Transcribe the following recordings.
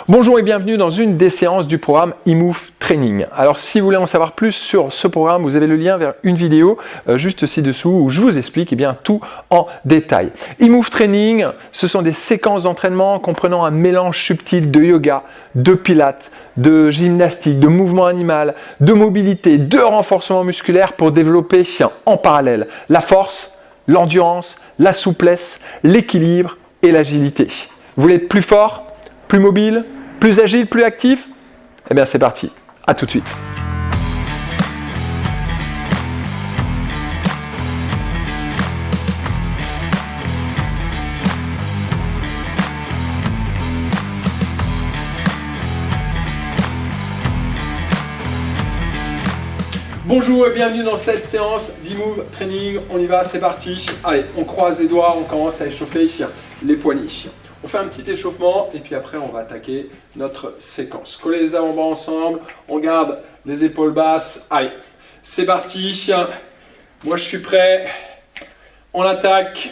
Bonjour et bienvenue dans une des séances du programme eMove Training. Alors si vous voulez en savoir plus sur ce programme, vous avez le lien vers une vidéo juste ci-dessous où je vous explique tout en détail. eMove Training, ce sont des séquences d'entraînement comprenant un mélange subtil de yoga, de pilates, de gymnastique, de mouvement animal, de mobilité, de renforcement musculaire pour développer en parallèle la force, l'endurance, la souplesse, l'équilibre et l'agilité. Vous voulez être plus fort, plus mobile, plus agile, plus actif? Eh bien c'est parti, à tout de suite. Bonjour et bienvenue dans cette séance d'eMove Training. On y va, c'est parti. Allez, on croise les doigts, on commence à échauffer les poignets. On fait un petit échauffement et puis après on va attaquer notre séquence. Coller les avant-bras ensemble, on garde les épaules basses. Allez, c'est parti. Moi je suis prêt. On attaque.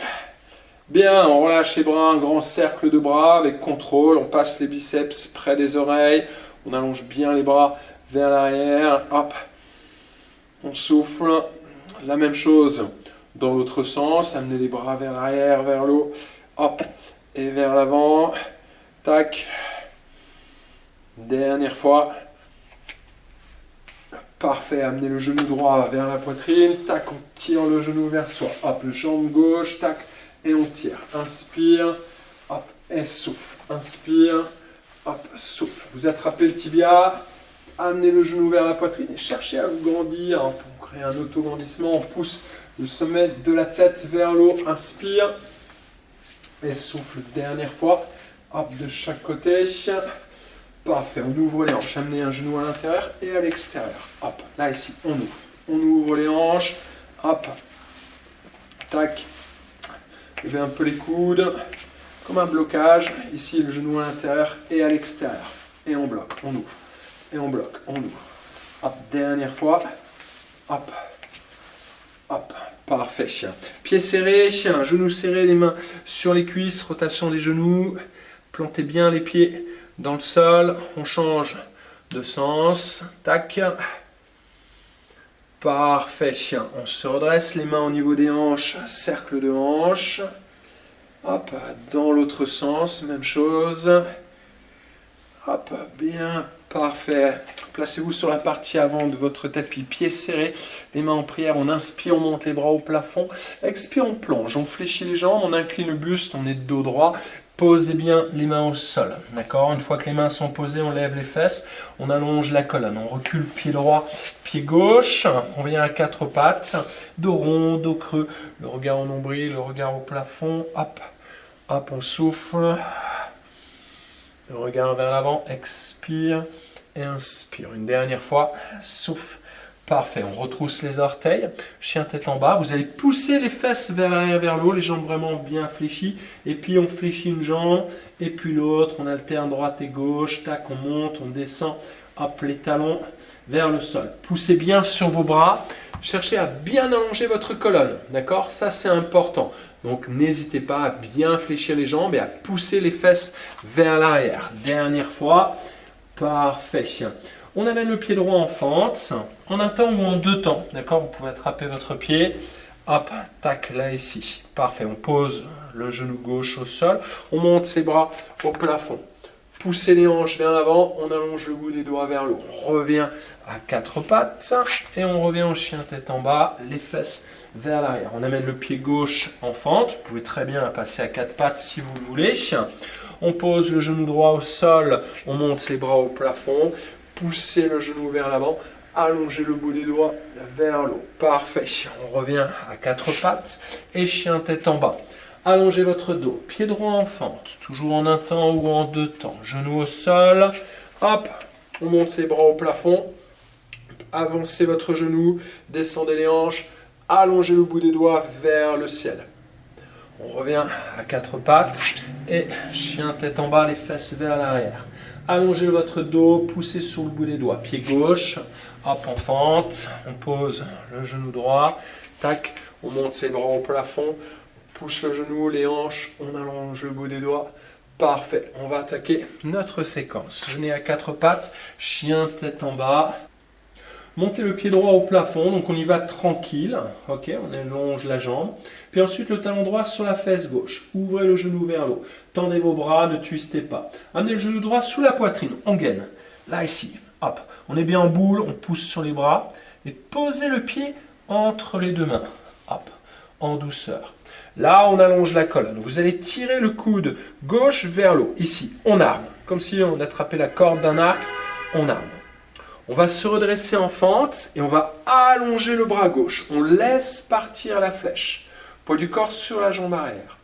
Bien, on relâche les bras, un grand cercle de bras avec contrôle. On passe les biceps près des oreilles. On allonge bien les bras vers l'arrière. Hop. On souffle. La même chose dans l'autre sens. Amenez les bras vers l'arrière, vers le haut. Hop. Et vers l'avant. Tac. Dernière fois. Parfait. Amenez le genou droit vers la poitrine. Tac. On tire le genou vers soi. Hop. Jambe gauche. Tac. Et on tire. Inspire. Hop. Et souffle. Inspire. Hop. Souffle. Vous attrapez le tibia. Amenez le genou vers la poitrine et cherchez à vous grandir. Pour créer un auto-grandissement, on pousse le sommet de la tête vers le haut. Inspire. Et souffle. Dernière fois. Hop, de chaque côté. Parfait. On ouvre les hanches. Amenez un genou à l'intérieur et à l'extérieur. Hop. Là, ici, on ouvre. On ouvre les hanches. Hop. Tac. Levez un peu les coudes. Comme un blocage. Ici, le genou à l'intérieur et à l'extérieur. Et on bloque. On ouvre. Et on bloque, on ouvre. Hop, dernière fois. Hop. Hop. Parfait. Pieds serrés, genoux serrés, les mains sur les cuisses, rotation des genoux. Plantez bien les pieds dans le sol. On change de sens. Tac. Parfait. On se redresse, les mains au niveau des hanches, cercle de hanches. Hop, dans l'autre sens, même chose. Hop, bien. Parfait. Placez-vous sur la partie avant de votre tapis, pieds serrés, les mains en prière. On inspire, on monte les bras au plafond. Expire, on plonge. On fléchit les jambes, on incline le buste, on est de dos droit. Posez bien les mains au sol. D'accord? Une fois que les mains sont posées, on lève les fesses, on allonge la colonne. On recule pied droit, pied gauche. On vient à quatre pattes. Dos rond, dos creux. Le regard au nombril, le regard au plafond. Hop, hop, on souffle. Le regard vers l'avant, expire et inspire. Une dernière fois, souffle. Parfait, on retrousse les orteils, chien tête en bas. Vous allez pousser les fesses vers l'arrière, vers le haut, les jambes vraiment bien fléchies. Et puis on fléchit une jambe et puis l'autre. On alterne droite et gauche. Tac, on monte, on descend. Hop, les talons vers le sol. Poussez bien sur vos bras. Cherchez à bien allonger votre colonne. D'accord? Ça, c'est important. Donc, n'hésitez pas à bien fléchir les jambes et à pousser les fesses vers l'arrière. Dernière fois. Parfait. On amène le pied droit en fente, en un temps ou en deux temps. D'accord? Vous pouvez attraper votre pied. Hop, tac, là, ici. Parfait. On pose le genou gauche au sol. On monte ses bras au plafond. Poussez les hanches vers l'avant. On allonge le bout des doigts vers le haut. On revient à quatre pattes. Et on revient au chien tête en bas. Les fesses vers l'arrière. On amène le pied gauche en fente. Vous pouvez très bien passer à quatre pattes si vous le voulez. On pose le genou droit au sol. On monte les bras au plafond. Poussez le genou vers l'avant. Allongez le bout des doigts vers le haut. Parfait. On revient à quatre pattes. Et chien tête en bas. Allongez votre dos. Pied droit en fente. Toujours en un temps ou en deux temps. Genou au sol. Hop. On monte ses bras au plafond. Avancez votre genou. Descendez les hanches. Allongez le bout des doigts vers le ciel. On revient à quatre pattes et chien tête en bas, les fesses vers l'arrière. Allongez votre dos, poussez sur le bout des doigts. Pied gauche, hop en fente. On pose le genou droit. Tac, on monte ses bras au plafond. Pousse le genou, les hanches, on allonge le bout des doigts. Parfait, on va attaquer notre séquence. Venez à quatre pattes, chien tête en bas. Montez le pied droit au plafond, donc on y va tranquille. Ok, on allonge la jambe. Puis ensuite le talon droit sur la fesse gauche. Ouvrez le genou vers l'eau. Tendez vos bras, ne twistez pas. Amenez le genou droit sous la poitrine, on gaine. Là ici, hop, on est bien en boule, on pousse sur les bras. Et posez le pied entre les deux mains. Hop, en douceur. Là, on allonge la colonne. Vous allez tirer le coude gauche vers l'eau. Ici, on arme. Comme si on attrapait la corde d'un arc, on arme. On va se redresser en fente et on va allonger le bras gauche. On laisse partir la flèche. Poids du corps sur la jambe arrière.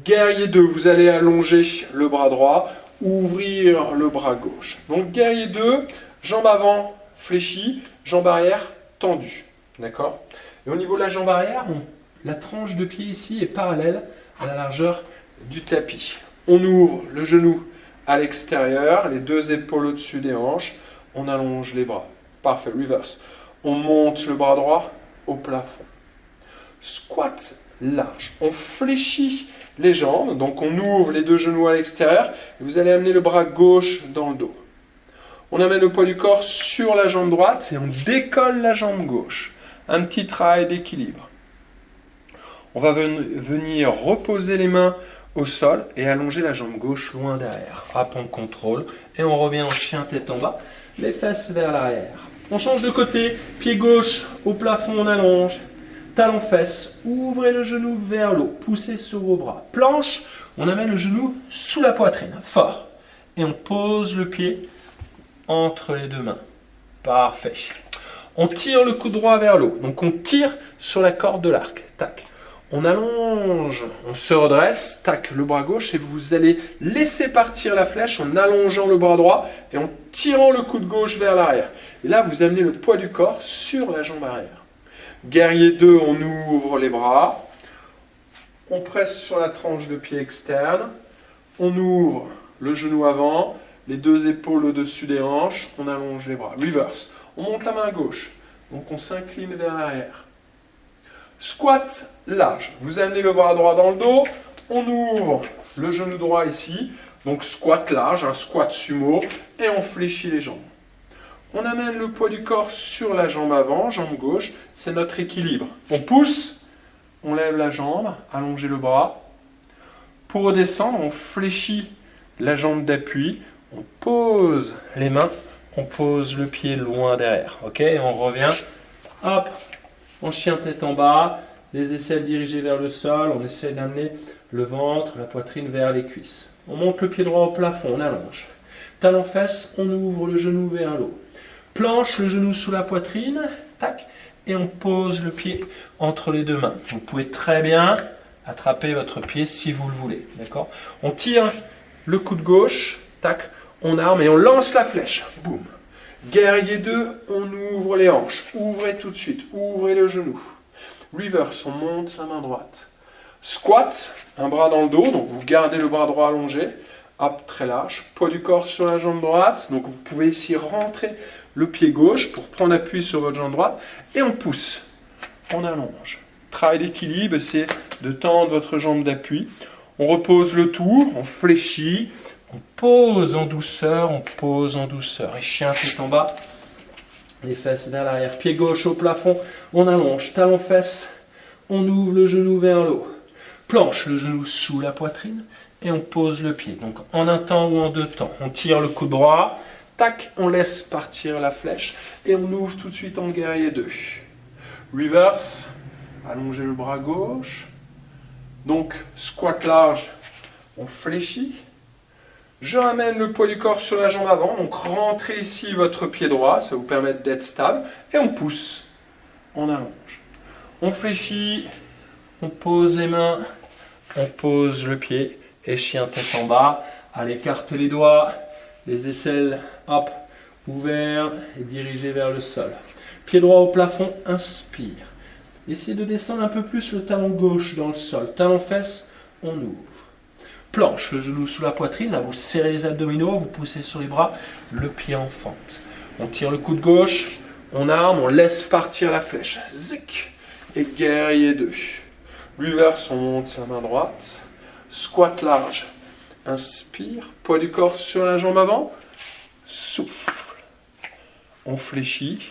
Guerrier 2, vous allez allonger le bras droit, ouvrir le bras gauche. Donc guerrier 2, jambe avant fléchie, jambe arrière tendue. D'accord ? Et au niveau de la jambe arrière, la tranche de pied ici est parallèle à la largeur du tapis. On ouvre le genou à l'extérieur, les deux épaules au-dessus des hanches. On allonge les bras. Parfait, reverse. On monte le bras droit au plafond. Squat large. On fléchit les jambes, donc on ouvre les deux genoux à l'extérieur. Et vous allez amener le bras gauche dans le dos. On amène le poids du corps sur la jambe droite et on décolle la jambe gauche. Un petit travail d'équilibre. On va venir reposer les mains au sol et allonger la jambe gauche loin derrière. Hop, on contrôle et on revient en chien tête en bas, les fesses vers l'arrière. On change de côté, pied gauche au plafond, on allonge. Talon fesses, ouvrez le genou vers l'eau, poussez sur vos bras. Planche, on amène le genou sous la poitrine, fort. Et on pose le pied entre les deux mains. Parfait. On tire le coude droit vers l'eau. Donc on tire sur la corde de l'arc. Tac. On allonge, on se redresse, tac, le bras gauche et vous allez laisser partir la flèche en allongeant le bras droit et en tirant le coude gauche vers l'arrière. Et là, vous amenez le poids du corps sur la jambe arrière. Guerrier 2, on ouvre les bras, on presse sur la tranche de pied externe, on ouvre le genou avant, les deux épaules au-dessus des hanches, on allonge les bras. Reverse, on monte la main gauche, donc on s'incline vers l'arrière. Squat large. Vous amenez le bras droit dans le dos. On ouvre le genou droit ici. Donc squat large, un squat sumo. Et on fléchit les jambes. On amène le poids du corps sur la jambe avant, jambe gauche. C'est notre équilibre. On pousse. On lève la jambe. Allongez le bras. Pour redescendre, on fléchit la jambe d'appui. On pose les mains. On pose le pied loin derrière. Ok, et on revient. Hop. En chien tête en bas, les aisselles dirigées vers le sol, on essaie d'amener le ventre, la poitrine vers les cuisses. On monte le pied droit au plafond, on allonge. Talon fesses, on ouvre le genou vers l'eau. Planche, le genou sous la poitrine, tac, et on pose le pied entre les deux mains. Vous pouvez très bien attraper votre pied si vous le voulez, d'accord ? On tire le coude gauche, tac, on arme et on lance la flèche, boum. Guerrier 2, on ouvre les hanches. Ouvrez tout de suite. Ouvrez le genou. Reverse, on monte la main droite. Squat, un bras dans le dos. Donc vous gardez le bras droit allongé. Hop, très large. Poids du corps sur la jambe droite. Donc vous pouvez ici rentrer le pied gauche pour prendre appui sur votre jambe droite. Et on pousse. On allonge. Travail d'équilibre, c'est de tendre votre jambe d'appui. On repose le tout. On fléchit. On pose en douceur, on pose en douceur. Et chien tête en bas, les fesses vers l'arrière. Pied gauche au plafond, on allonge. Talon fesses, on ouvre le genou vers l'eau. Planche, le genou sous la poitrine et on pose le pied. Donc en un temps ou en deux temps. On tire le coude droit, tac, on laisse partir la flèche et on ouvre tout de suite en guerrier 2. Reverse, allongez le bras gauche. Donc squat large, on fléchit. Je ramène le poids du corps sur la jambe avant, donc rentrez ici votre pied droit, ça vous permet d'être stable, et on pousse, on allonge. On fléchit, on pose les mains, on pose le pied, et chien tête en bas, allez, écartez les doigts, les aisselles, hop, ouverts et dirigés vers le sol. Pied droit au plafond, inspire. Essayez de descendre un peu plus le talon gauche dans le sol, talon fesses, on ouvre. Planche, le genou sous la poitrine, là vous serrez les abdominaux, vous poussez sur les bras, le pied en fente. On tire le coude gauche, on arme, on laisse partir la flèche. Zic. Et guerrier 2. Reverse, on monte la main droite. Squat large. inspire, poids du corps sur la jambe avant, souffle. On fléchit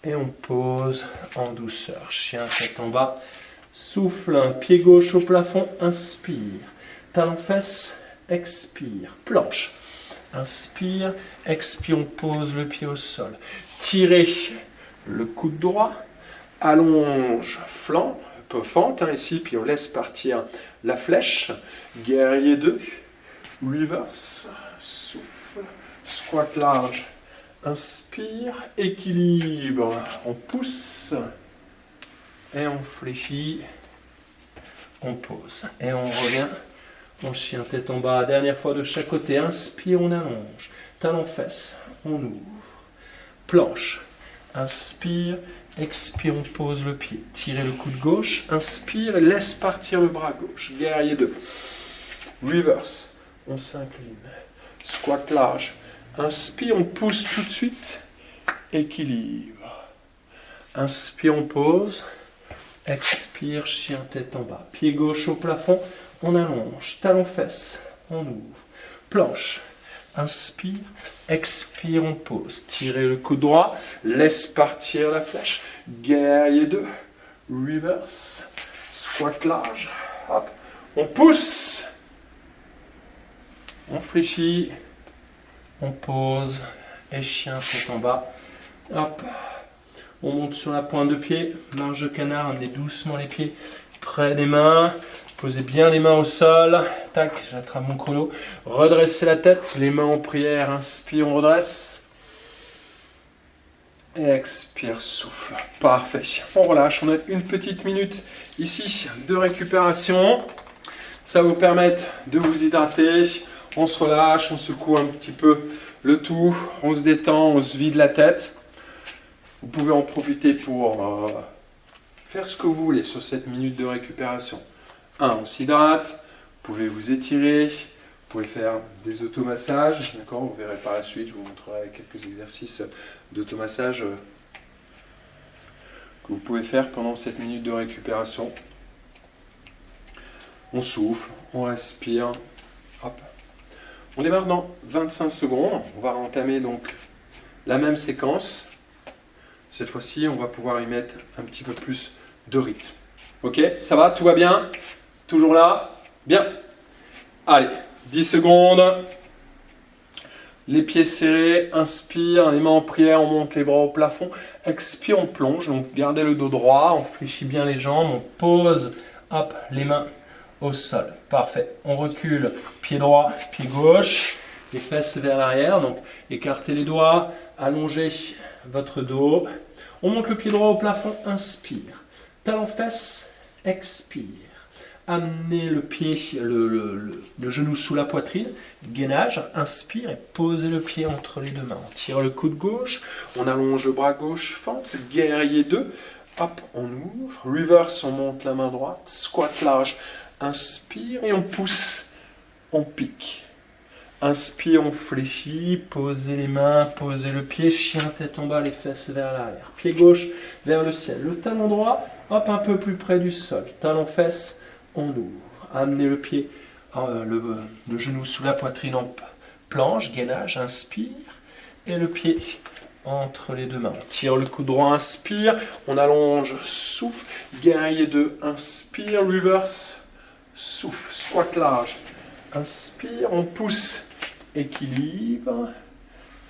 et on pose en douceur. Chien tête en bas, souffle, un pied gauche au plafond, inspire. Talon fesse, expire, planche. Inspire, expire, on pose le pied au sol. Tirez le coude droit, allonge, flanc, un peu fente ici, puis on laisse partir la flèche. Guerrier 2, reverse, souffle, squat large. Inspire, équilibre, on pousse et on fléchit, on pose et on revient. On chien tête en bas, dernière fois de chaque côté. Inspire, on allonge. Talon fesse, on ouvre. Planche. Inspire, expire, on pose le pied. Tirez le coude gauche. Inspire, laisse partir le bras gauche. Guerrier 2. Reverse. On s'incline. Squat large. Inspire, on pousse tout de suite. Équilibre. Inspire, on pose. Expire, chien tête en bas. Pied gauche au plafond. On allonge, talon fesse, on ouvre, planche, inspire, expire, on pose, tirez le coude droit, laisse partir la flèche, guerrier 2, reverse, squat large, hop, on pousse, on fléchit, on pose, et chien tête en bas, hop, on monte sur la pointe de pied, marche de canard, amenez doucement les pieds près des mains. Posez bien les mains au sol. Tac, j'attrape mon chrono. Redressez la tête, les mains en prière. Inspire, on redresse. Expire, souffle. Parfait. On relâche. On a une petite minute ici de récupération. Ça va vous permettre de vous hydrater. On se relâche, on secoue un petit peu le tout. On se détend, on se vide la tête. Vous pouvez en profiter pour faire ce que vous voulez sur cette minute de récupération. On s'hydrate, vous pouvez vous étirer, vous pouvez faire des automassages, d'accord, vous verrez par la suite, je vous montrerai quelques exercices d'automassage que vous pouvez faire pendant cette minute de récupération. On souffle, on respire, hop. On démarre dans 25 secondes, on va entamer donc la même séquence. Cette fois-ci, on va pouvoir y mettre un petit peu plus de rythme. Ok, ça va, tout va bien? Toujours là? Bien. Allez, 10 secondes. Les pieds serrés, inspire, les mains en prière, on monte les bras au plafond. Expire, on plonge, donc gardez le dos droit, on fléchit bien les jambes, on pose, hop, les mains au sol. Parfait. On recule, pied droit, pied gauche, les fesses vers l'arrière, donc écartez les doigts, allongez votre dos. On monte le pied droit au plafond, inspire. Talon fesse, expire. Amenez le pied, le genou sous la poitrine, gainage, inspire et posez le pied entre les deux mains. On tire le coude gauche, on allonge le bras gauche, fente, guerrier 2, hop, on ouvre, reverse, on monte la main droite, squat large, inspire et on pousse, on pique. Inspire, on fléchit, posez les mains, posez le pied, chien tête en bas, les fesses vers l'arrière. Pied gauche vers le ciel, le talon droit, hop, un peu plus près du sol, talon fesse, on ouvre, amenez le pied, le genou sous la poitrine en planche, gainage, inspire, et le pied entre les deux mains. On tire le coude droit, inspire, on allonge, souffle, guerrier 2, inspire, reverse, souffle, squat large, inspire, on pousse, équilibre,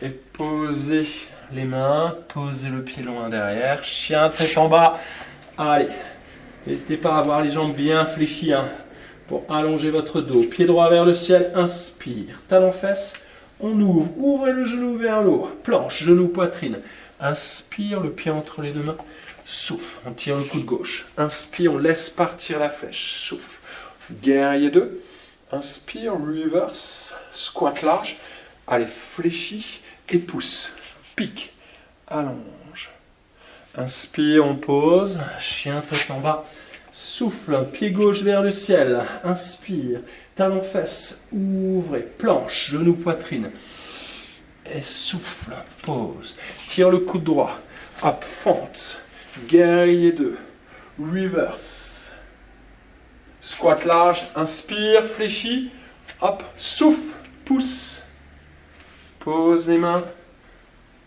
et posez les mains, posez le pied loin derrière, chien tête en bas, allez. N'hésitez pas à avoir les jambes bien fléchies pour allonger votre dos. Pied droit vers le ciel, inspire. Talon fesse, on ouvre. Ouvrez le genou vers l'eau. Planche, genou, poitrine. Inspire, le pied entre les deux mains. Souffle, on tire le coude gauche. Inspire, on laisse partir la flèche. Souffle. Guerrier 2. Inspire, reverse, squat large. Allez, fléchis et pousse. Pique, allonge. Inspire, on pose, chien tête en bas, souffle, pied gauche vers le ciel, inspire, talon fesse, ouvrez, planche, genou, poitrine, et souffle, pose, tire le coude droit, hop, fente, guerrier 2, reverse, squat large, inspire, fléchis, Hop, souffle, pousse. Pose les mains.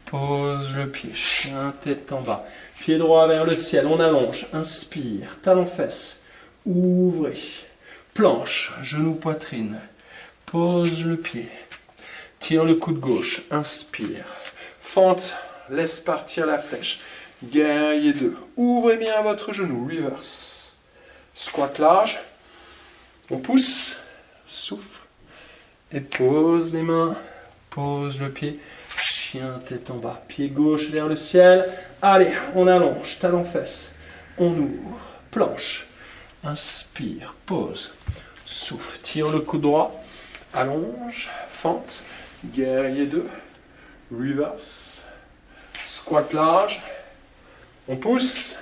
Pose le pied, chien, tête en bas. Pied droit vers le ciel, on allonge. Inspire, talon fesse. Ouvrez. Planche, genou, poitrine. Pose le pied. Tire le coude gauche. Inspire. Fente, laisse partir la flèche. Guerrier 2. Ouvrez bien votre genou. Reverse. Squat large. On pousse. Souffle. Et pose les mains. Pose le pied. Chien, tête en bas. Pied gauche vers le ciel. Allez, on allonge. Talon fesse. On ouvre. Planche. Inspire. Pose. Souffle. Tire le coude droit. Allonge. Fente. Guerrier 2. Reverse. Squat large. On pousse.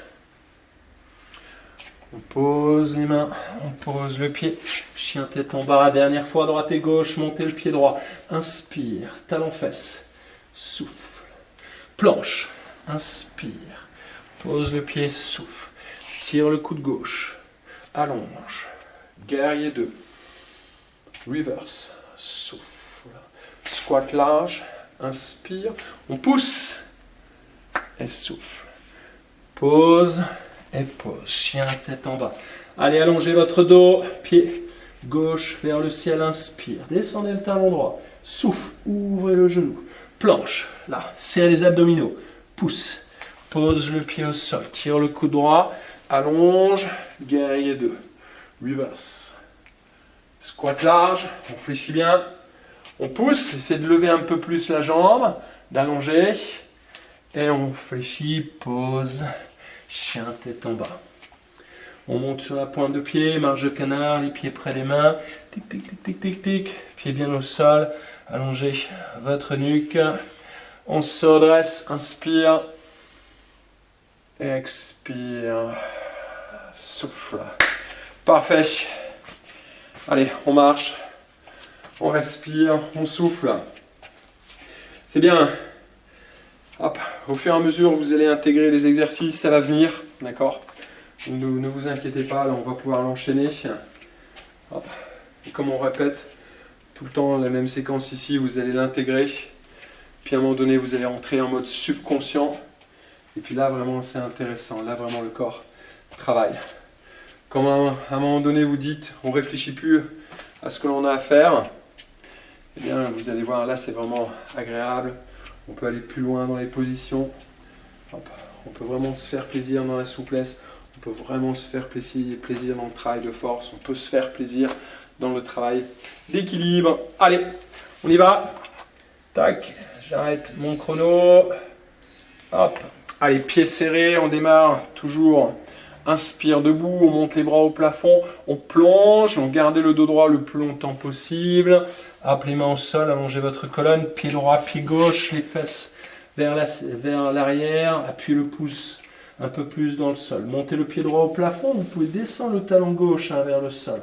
On pose les mains. On pose le pied. Chien tête en bas. Dernière fois, droite et gauche. Montez le pied droit. Inspire. Talon fesse. Souffle. Planche. Inspire. Pose le pied. Souffle. Tire le coude gauche. Allonge. Guerrier 2. Reverse. Souffle. Squat large. Inspire. On pousse. Et souffle. Pose. Et pose. Chien tête en bas. Allez, allongez votre dos. Pied gauche vers le ciel. Inspire. Descendez le talon droit. Souffle. Ouvrez le genou. Planche. Là. Serrez les abdominaux. Pousse. Pose le pied au sol. Tire le coude droit. Allonge. Guerrier 2. Reverse. Squat large. On fléchit bien. On pousse. Essayez de lever un peu plus la jambe. D'allonger. Et on fléchit. Pose. Chien tête en bas. On monte sur la pointe de pied, marche de canard, les pieds près des mains. Tic, tic, tic, tic, tic, tic. Pieds bien au sol. Allongez votre nuque. On se redresse. Inspire. Expire. Souffle. Parfait. Allez, on marche. On respire. On souffle. C'est bien. Hop, au fur et à mesure, vous allez intégrer les exercices, ça va venir, d'accord ? Ne vous inquiétez pas, là, on va pouvoir l'enchaîner. Hop. Et comme on répète tout le temps la même séquence ici, vous allez l'intégrer. Puis à un moment donné, vous allez rentrer en mode subconscient. Et puis là, vraiment, c'est intéressant. Là, vraiment, le corps travaille. Quand à un moment donné, vous dites, on ne réfléchit plus à ce que l'on a à faire, eh bien, vous allez voir, là, c'est vraiment agréable. On peut aller plus loin dans les positions. Hop. On peut vraiment se faire plaisir dans la souplesse. On peut vraiment se faire plaisir dans le travail de force. On peut se faire plaisir dans le travail d'équilibre. Allez, on y va. Tac, j'arrête mon chrono. Hop. Allez, pieds serrés, on démarre toujours. Inspire debout, on monte les bras au plafond, on plonge, on garde le dos droit le plus longtemps possible. Hop, les mains au sol, allongez votre colonne, pied droit, pied gauche, les fesses vers l'arrière, appuyez le pouce un peu plus dans le sol. Montez le pied droit au plafond, vous pouvez descendre le talon gauche vers le sol.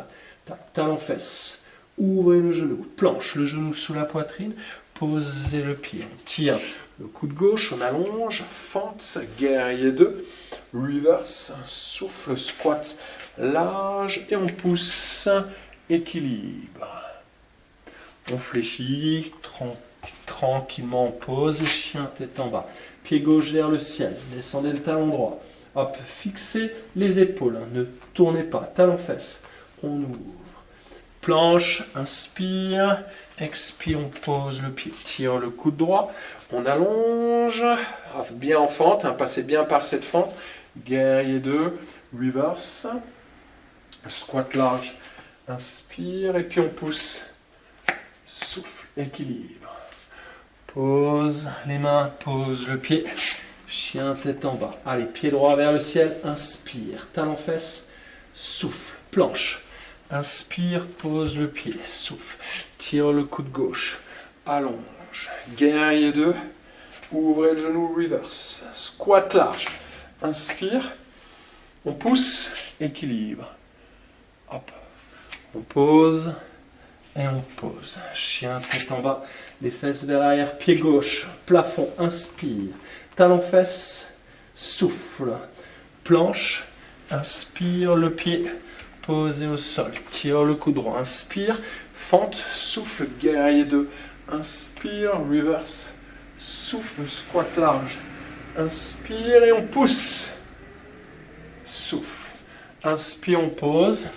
Talon fesse, ouvrez le genou, planche, le genou sous la poitrine, posez le pied, on tire le coude gauche, on allonge, fente, guerrier 2, reverse, souffle, squat large et on pousse, équilibre. On fléchit, tranquillement on pose, chien tête en bas, pied gauche vers le ciel, descendez le talon droit, hop, fixez les épaules, ne tournez pas, talon fesse, on ouvre, planche, inspire, expire, on pose le pied, tire le coude droit, on allonge, bien en fente, passez bien par cette fente, guerrier 2, reverse, squat large, inspire et puis on pousse, souffle, équilibre, pose les mains, pose le pied, chien tête en bas, allez, pied droit vers le ciel, inspire, talon fesse, souffle, planche, inspire, pose le pied, souffle, tire le coude gauche, allonge, guerrier 2, ouvrez le genou, reverse, squat large, inspire, on pousse, équilibre, hop, on pose et on pose, chien tête en bas, les fesses vers l'arrière, pied gauche, plafond, inspire, talon fesse, souffle, planche, inspire le pied, posé au sol, tire le coude droit, inspire, fente, souffle, guerrier 2. Inspire, reverse, souffle, squat large. Inspire et on pousse. Souffle. Inspire, on pose.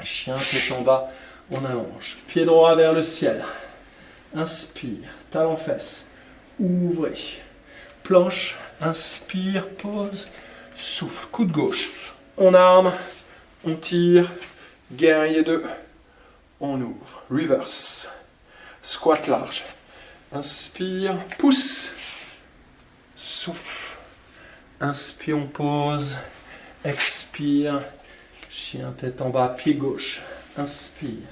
Chien, tête en bas, on allonge. Pied droit vers le ciel. Inspire, talon fesse. Ouvrez. Planche, inspire, pose. Souffle, coup de gauche. On arme, on tire. Guerrier 2. On ouvre. Reverse. Squat large. Inspire, pousse. Souffle. Inspire, on pose. Expire. Chien tête en bas, pied gauche. Inspire.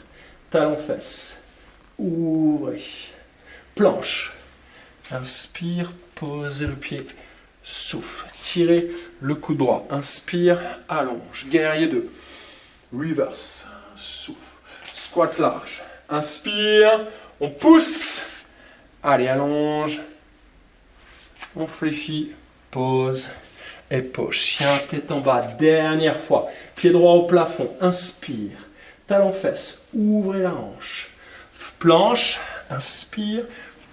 Talon fesse. Ouvrez. Planche. Inspire, posez le pied. Souffle. Tirez le coude droit. Inspire, allonge. Guerrier 2. Reverse. Souffle. Squat large. Inspire. On pousse. Allez, allonge. On fléchit. Pose. Et pose. Chien, tête en bas. Dernière fois. Pied droit au plafond. Inspire. Talon fesse. Ouvrez la hanche. Planche. Inspire.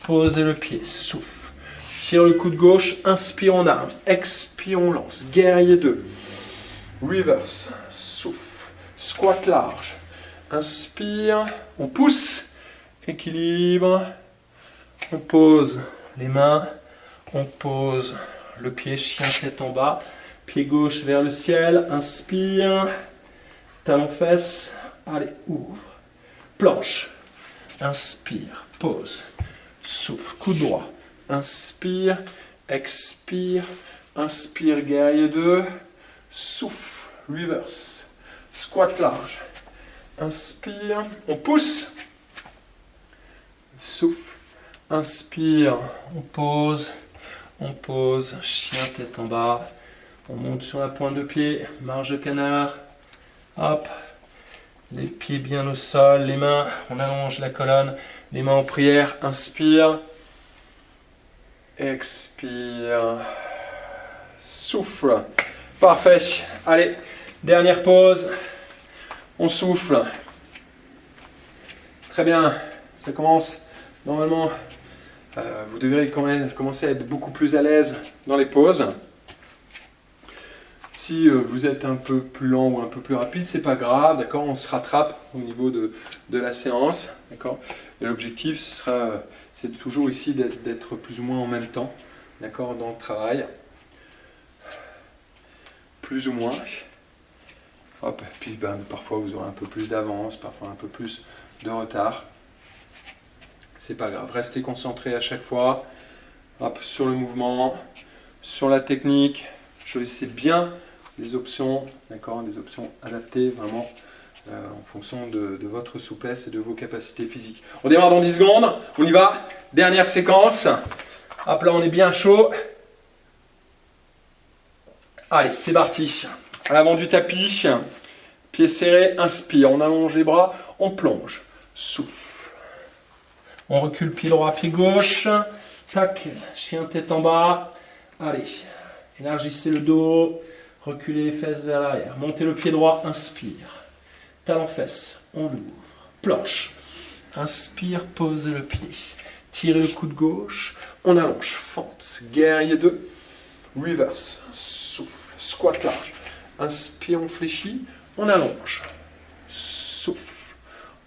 Posez le pied. Souffle. Tire le coude gauche. Inspire, on arme. Expire, on lance. Guerrier 2. Reverse. Souffle. Squat large. Inspire. On pousse. Équilibre. On pose les mains. On pose le pied, chien tête en bas. Pied gauche vers le ciel. Inspire. Talon fesse. Allez, ouvre. Planche. Inspire. Pose. Souffle. Coude droit. Inspire. Expire. Inspire. Guerrier 2. Souffle. Reverse. Squat large. Inspire. On pousse. Souffle. Inspire. On pose. On pose. Chien tête en bas. On monte sur la pointe de pied. Marche de canard. Hop. Les pieds bien au sol. Les mains. On allonge la colonne. Les mains en prière. Inspire. Expire. Souffle. Parfait. Allez. Dernière pause. On souffle. Très bien. Ça commence. Normalement, vous devrez quand même commencer à être beaucoup plus à l'aise dans les pauses. Si vous êtes un peu plus lent ou un peu plus rapide, c'est pas grave, d'accord. On se rattrape au niveau de la séance, d'accord. Et l'objectif, c'est toujours ici d'être plus ou moins en même temps, d'accord, dans le travail. Plus ou moins. Hop. Puis parfois vous aurez un peu plus d'avance, parfois un peu plus de retard. C'est pas grave, restez concentrés à chaque fois. Hop, sur le mouvement, sur la technique. Choisissez bien les options, d'accord, des options adaptées vraiment en fonction de votre souplesse et de vos capacités physiques. On démarre dans 10 secondes, on y va. Dernière séquence. Hop, là on est bien chaud. Allez, c'est parti. À l'avant du tapis, pieds serrés, inspire, on allonge les bras, on plonge, souffle. On recule pied droit, pied gauche. Tac, chien tête en bas. Allez, élargissez le dos. Reculez les fesses vers l'arrière. Montez le pied droit, inspire. Talon fesse, on ouvre. Planche. Inspire, posez le pied. Tirez le coude gauche. On allonge, fente. Guerrier 2. Reverse. Souffle. Squat large. Inspire, on fléchit. On allonge. Souffle.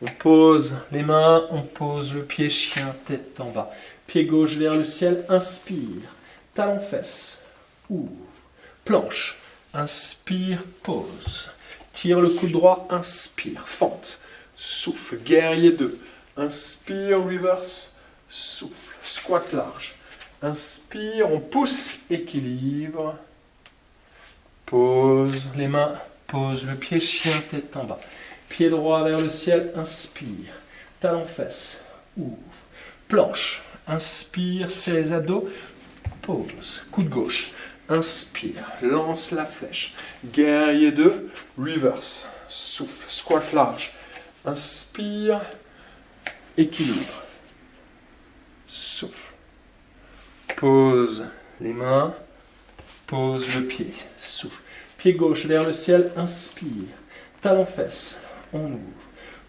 On pose les mains, on pose le pied, chien, tête en bas. Pied gauche vers le ciel, inspire. Talon fesse, ouvre. Planche, inspire, pose. Tire le coude droit, inspire, fente. Souffle, guerrier 2. Inspire, reverse, souffle, squat large. Inspire, on pousse, équilibre. Pose les mains, pose le pied, chien, tête en bas. Pied droit vers le ciel, inspire. Talon fesse, ouvre. Planche, inspire, serre les abdos. Pose, coude gauche. Inspire, lance la flèche. Guerrier 2, reverse. Souffle, squat large. Inspire, équilibre. Souffle. Pose les mains. Pose le pied. Souffle. Pied gauche vers le ciel, inspire. Talon fesse. On ouvre.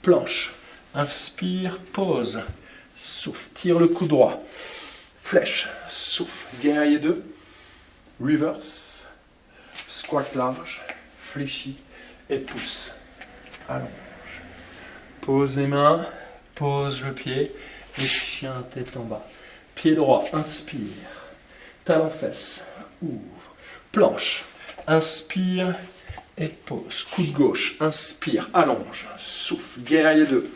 Planche. inspire, pose, souffle, tire le coude droit, flèche, souffle, guerrier 2, reverse, squat large, fléchis et pousse, allonge, pose les mains, pose le pied et chien tête en bas, pied droit, inspire, talon fesse, ouvre, planche, inspire et pose, coude gauche, inspire, allonge, souffle, guerrier 2,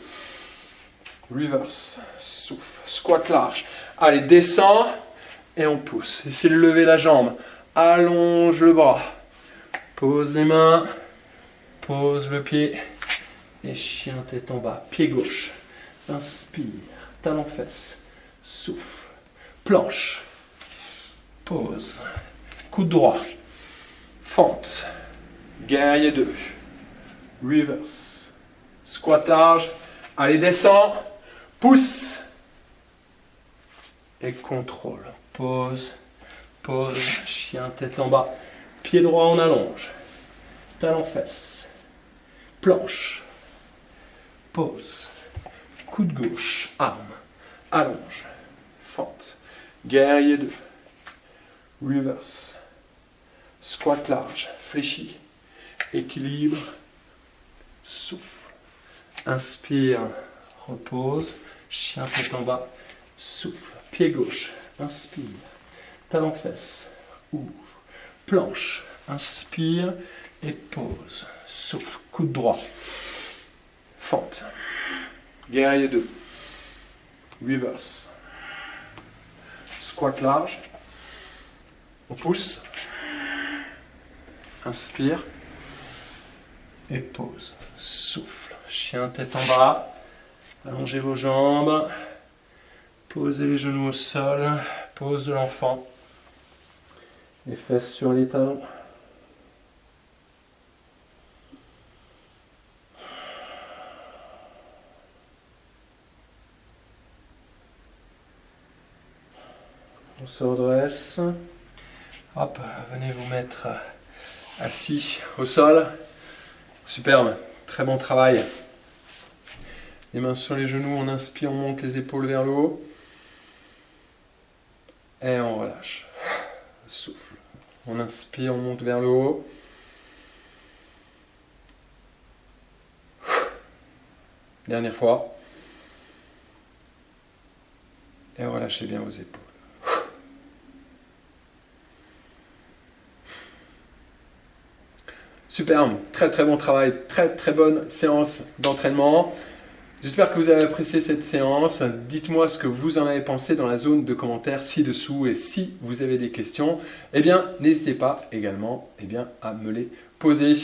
reverse, souffle, squat large, allez descend et on pousse, essayez de lever la jambe, allonge le bras, pose les mains, pose le pied et chien tête en bas, pied gauche, inspire, talon fesse, souffle, planche, pose, coude droit, fente, guerrier 2, reverse, squat large, allez descend, pousse et contrôle, pose, pose, chien tête en bas, pied droit en allonge, talon fesse, planche, pose, coude gauche, arme, allonge, fente, guerrier 2, reverse, squat large, fléchi, équilibre, souffle, inspire, repose, chien tête en bas, souffle, pied gauche, inspire, talon fesse, ouvre, planche, inspire et pose, souffle, coude droit, fente, guerrier 2, reverse, squat large, on pousse, inspire et pose, souffle, chien tête en bas, allongez vos jambes, posez les genoux au sol, pose de l'enfant, les fesses sur les talons. On se redresse. Hop, venez vous mettre assis au sol. Superbe, très bon travail. Les mains sur les genoux, on inspire, on monte les épaules vers le haut. Et on relâche. Souffle. On inspire, on monte vers le haut. Dernière fois. Et relâchez bien vos épaules. Superbe, très très bon travail, très très bonne séance d'entraînement. J'espère que vous avez apprécié cette séance. Dites-moi ce que vous en avez pensé dans la zone de commentaires ci-dessous. Et si vous avez des questions, eh bien, n'hésitez pas également à me les poser.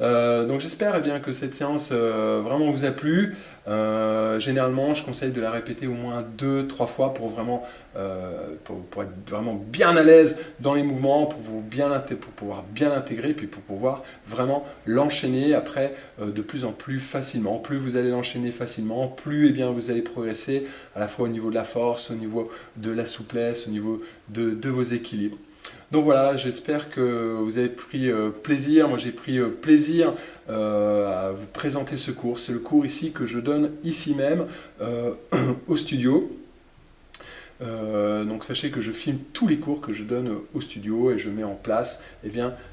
Donc j'espère que cette séance vraiment vous a plu. Généralement, je conseille de la répéter au moins 2-3 fois pour vraiment pour être vraiment bien à l'aise dans les mouvements, pour pouvoir bien l'intégrer, puis pour pouvoir vraiment l'enchaîner après de plus en plus facilement. Plus vous allez l'enchaîner facilement, plus vous allez progresser à la fois au niveau de la force, au niveau de la souplesse, au niveau de vos équilibres. Donc voilà, j'espère que vous avez pris plaisir. Moi j'ai pris plaisir à vous présenter ce cours. C'est le cours ici que je donne ici même au studio. Donc sachez que je filme tous les cours que je donne au studio et je mets en place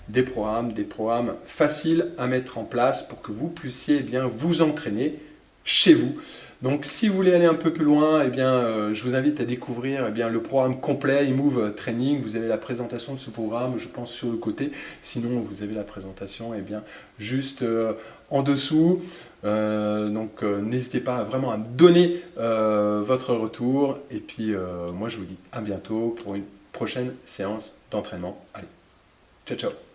des programmes faciles à mettre en place pour que vous puissiez vous entraîner chez vous. Donc si vous voulez aller un peu plus loin, je vous invite à découvrir le programme complet eMove Training. Vous avez la présentation de ce programme, je pense, sur le côté. Sinon, vous avez la présentation juste en dessous. Donc n'hésitez pas vraiment à me donner votre retour. Et puis moi, je vous dis à bientôt pour une prochaine séance d'entraînement. Allez, ciao ciao.